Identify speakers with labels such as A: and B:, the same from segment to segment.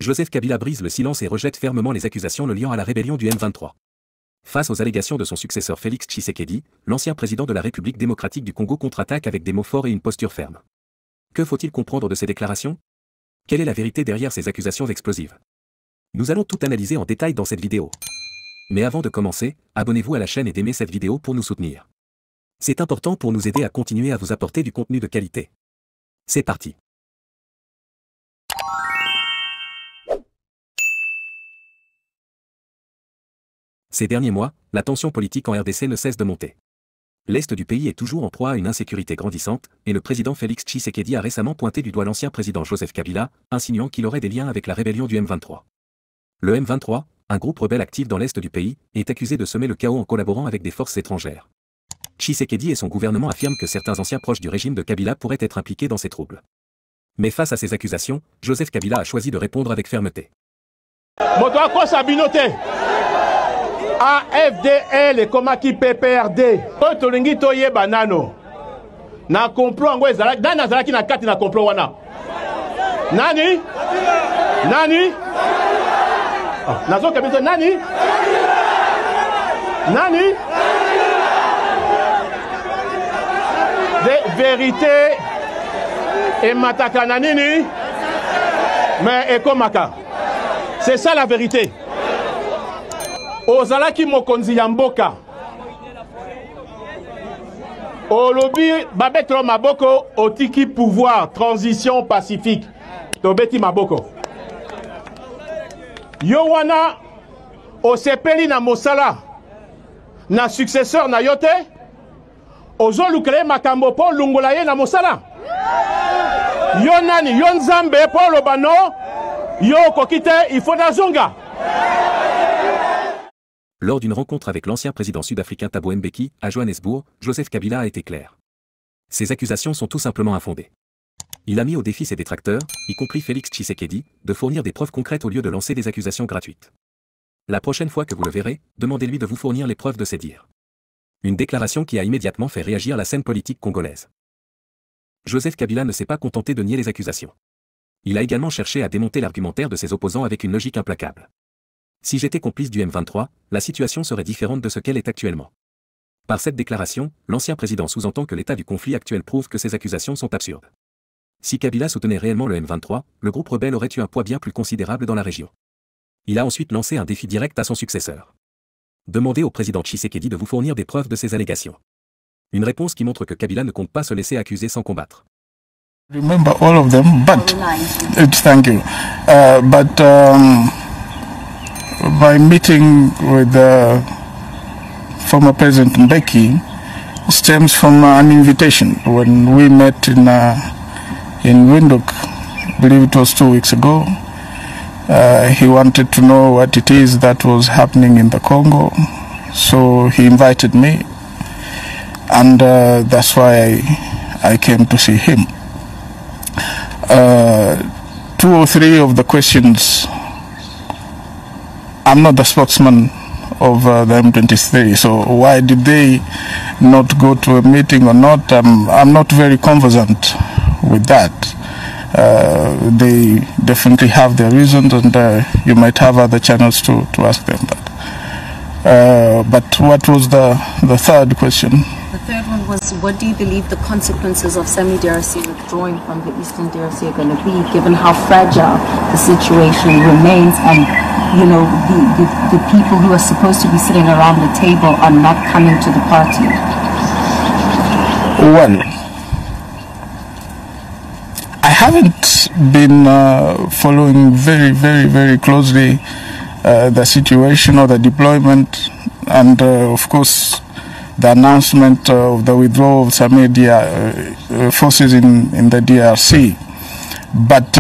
A: Joseph Kabila brise le silence et rejette fermement les accusations le liant à la rébellion du M23. Face aux allégations de son successeur Félix Tshisekedi, l'ancien président de la République démocratique du Congo contre-attaque avec des mots forts et une posture ferme. Que faut-il comprendre de ces déclarations? Quelle est la vérité derrière ces accusations explosives? Nous allons tout analyser en détail dans cette vidéo. Mais avant de commencer, abonnez-vous à la chaîne et d'aimer cette vidéo pour nous soutenir. C'est important pour nous aider à continuer à vous apporter du contenu de qualité. C'est parti. Ces derniers mois, la tension politique en RDC ne cesse de monter. L'Est du pays est toujours en proie à une insécurité grandissante, et le président Félix Tshisekedi a récemment pointé du doigt l'ancien président Joseph Kabila, insinuant qu'il aurait des liens avec la rébellion du M23. Le M23, un groupe rebelle actif dans l'Est du pays, est accusé de semer le chaos en collaborant avec des forces étrangères. Tshisekedi et son gouvernement affirment que certains anciens proches du régime de Kabila pourraient être impliqués dans ces troubles. Mais face à ces accusations, Joseph Kabila a choisi de répondre avec fermeté.
B: AFDL et Komaki PPRD. Tolingi toye banano. Na complot ngo ezala dana zalaki na kati na complot wana. Nani? Nani? Nazo kabisa nani? Nani? De vérité et matakana nini? Mais ekomaka. C'est ça la vérité. Ozalaki mokonzi ya mboka. Olobi babetro maboko otiki pouvoir transition pacifique. Tobeti maboko. Yo wana osepeli na mosala na successeur na yote ozolukele makambo po lungola ye na mosala. Yo nani yo nzambe po lobano yo kokite il faut nazonga.
A: Lors d'une rencontre avec l'ancien président sud-africain Thabo Mbeki, à Johannesburg, Joseph Kabila a été clair. Ces accusations sont tout simplement infondées. Il a mis au défi ses détracteurs, y compris Félix Tshisekedi, de fournir des preuves concrètes au lieu de lancer des accusations gratuites. La prochaine fois que vous le verrez, demandez-lui de vous fournir les preuves de ses dires. Une déclaration qui a immédiatement fait réagir la scène politique congolaise. Joseph Kabila ne s'est pas contenté de nier les accusations. Il a également cherché à démonter l'argumentaire de ses opposants avec une logique implacable. Si j'étais complice du M23, la situation serait différente de ce qu'elle est actuellement. Par cette déclaration, l'ancien président sous-entend que l'état du conflit actuel prouve que ces accusations sont absurdes. Si Kabila soutenait réellement le M23, le groupe rebelle aurait eu un poids bien plus considérable dans la région. Il a ensuite lancé un défi direct à son successeur. Demandez au président Tshisekedi de vous fournir des preuves de ces allégations. Une réponse qui montre que Kabila ne compte pas se laisser accuser sans combattre.
C: Remember all of them, but thank you. My meeting with former President Mbeki stems from an invitation when we met in Windhoek, I believe it was 2 weeks ago. He wanted to know what it is that was happening in the Congo, so he invited me, and that's why I came to see him. 2 or 3 of the questions, I'm not the spokesman of the M23, so why did they not go to a meeting or not? I'm not very conversant with that. They definitely have their reasons, and you might have other channels to ask them that. But what was the third question?
D: The third one was, what do you believe the consequences of Sami DRC withdrawing from the Eastern DRC are going to be, given how fragile the situation remains, and you know the people who are supposed to be sitting around the table are not coming to the party?
C: Well, I haven't been following very closely the situation or the deployment, and of course the announcement of the withdrawal of some forces in the DRC. But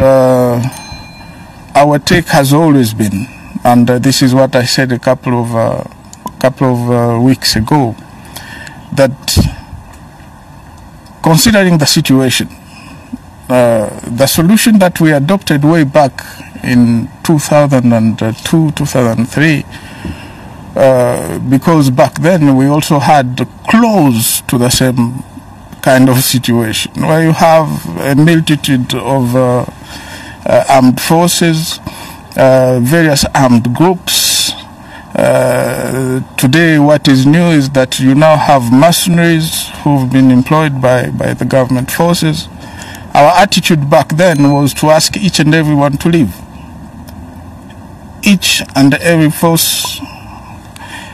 C: our take has always been, and this is what I said a couple of weeks ago, that considering the situation, the solution that we adopted way back in 2002, 2003, because back then we also had close to the same kind of situation, where you have a multitude of armed forces various armed groups. Today, what is new is that you now have mercenaries who've been employed by the government forces. Our attitude back then was to ask each and everyone to leave. Each and every force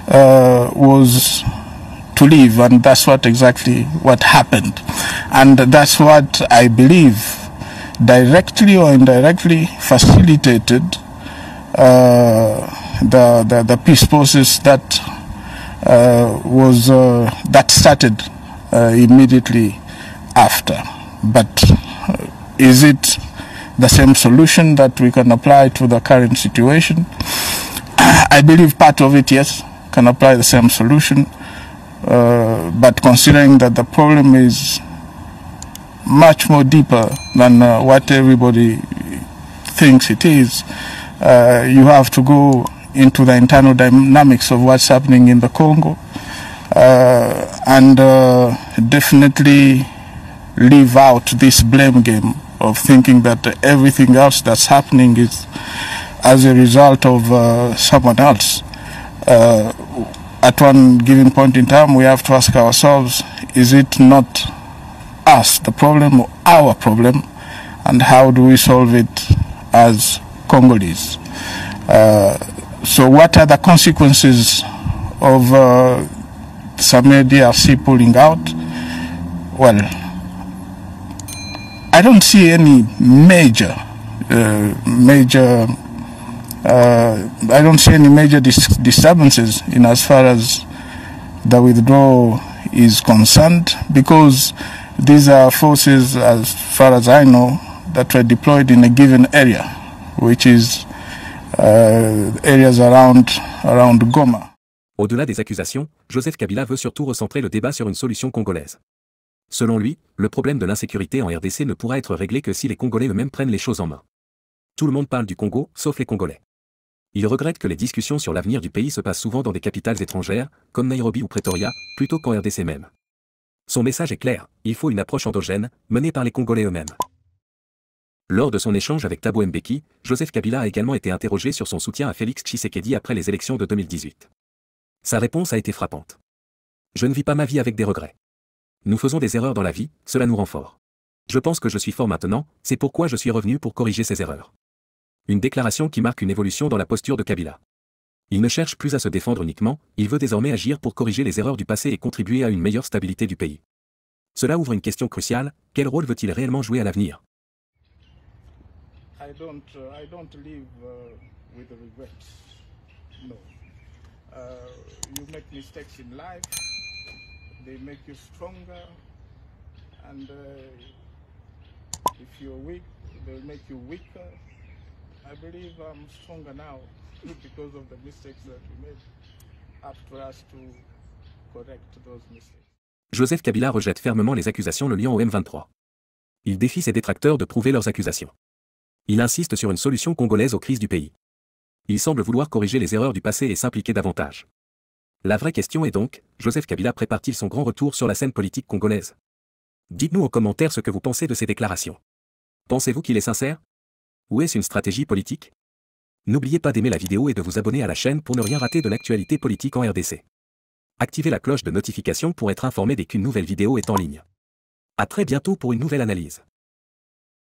C: was to leave, and that's exactly what happened. And that's what I believe directly or indirectly facilitated the peace process that that started immediately after. But is it the same solution that we can apply to the current situation? I believe part of it, yes, can apply the same solution. But considering that the problem is much more deeper than what everybody thinks it is, you have to go into the internal dynamics of what's happening in the Congo and definitely leave out this blame game of thinking that everything else that's happening is as a result of someone else. At one given point in time, we have to ask ourselves, is it not us, the problem, or our problem, and how do we solve it as Congolese? So what are the consequences of Samir DRC pulling out? Well, I don't see any major disturbances in as far as the withdrawal is concerned, because these are forces, as far as I know, that were deployed in a given area, which is areas around Goma.
A: Au-delà des accusations, Joseph Kabila veut surtout recentrer le débat sur une solution congolaise. Selon lui, le problème de l'insécurité en RDC ne pourra être réglé que si les Congolais eux-mêmes prennent les choses en main. Tout le monde parle du Congo, sauf les Congolais. Il regrette que les discussions sur l'avenir du pays se passent souvent dans des capitales étrangères, comme Nairobi ou Pretoria, plutôt qu'en RDC même. Son message est clair, il faut une approche endogène, menée par les Congolais eux-mêmes. Lors de son échange avec Thabo Mbeki, Joseph Kabila a également été interrogé sur son soutien à Félix Tshisekedi après les élections de 2018. Sa réponse a été frappante. « Je ne vis pas ma vie avec des regrets. Nous faisons des erreurs dans la vie, cela nous rend forts. Je pense que je suis fort maintenant, c'est pourquoi je suis revenu pour corriger ces erreurs. » Une déclaration qui marque une évolution dans la posture de Kabila. Il ne cherche plus à se défendre uniquement, il veut désormais agir pour corriger les erreurs du passé et contribuer à une meilleure stabilité du pays. Cela ouvre une question cruciale, quel rôle veut-il réellement jouer à l'avenir?
C: I don't live with regrets. No. You make mistakes in life, they make you stronger, and if you're weak, they'll make you weaker. I believe I'm stronger now because of the mistakes that we made. Up to us to correct those mistakes.
A: Joseph Kabila rejette fermement les accusations le liant au M23. Il défie ses détracteurs de prouver leurs accusations. Il insiste sur une solution congolaise aux crises du pays. Il semble vouloir corriger les erreurs du passé et s'impliquer davantage. La vraie question est donc, Joseph Kabila prépare-t-il son grand retour sur la scène politique congolaise? Dites-nous en commentaire ce que vous pensez de ces déclarations. Pensez-vous qu'il est sincère? Ou est-ce une stratégie politique? N'oubliez pas d'aimer la vidéo et de vous abonner à la chaîne pour ne rien rater de l'actualité politique en RDC. Activez la cloche de notification pour être informé dès qu'une nouvelle vidéo est en ligne. À très bientôt pour une nouvelle analyse.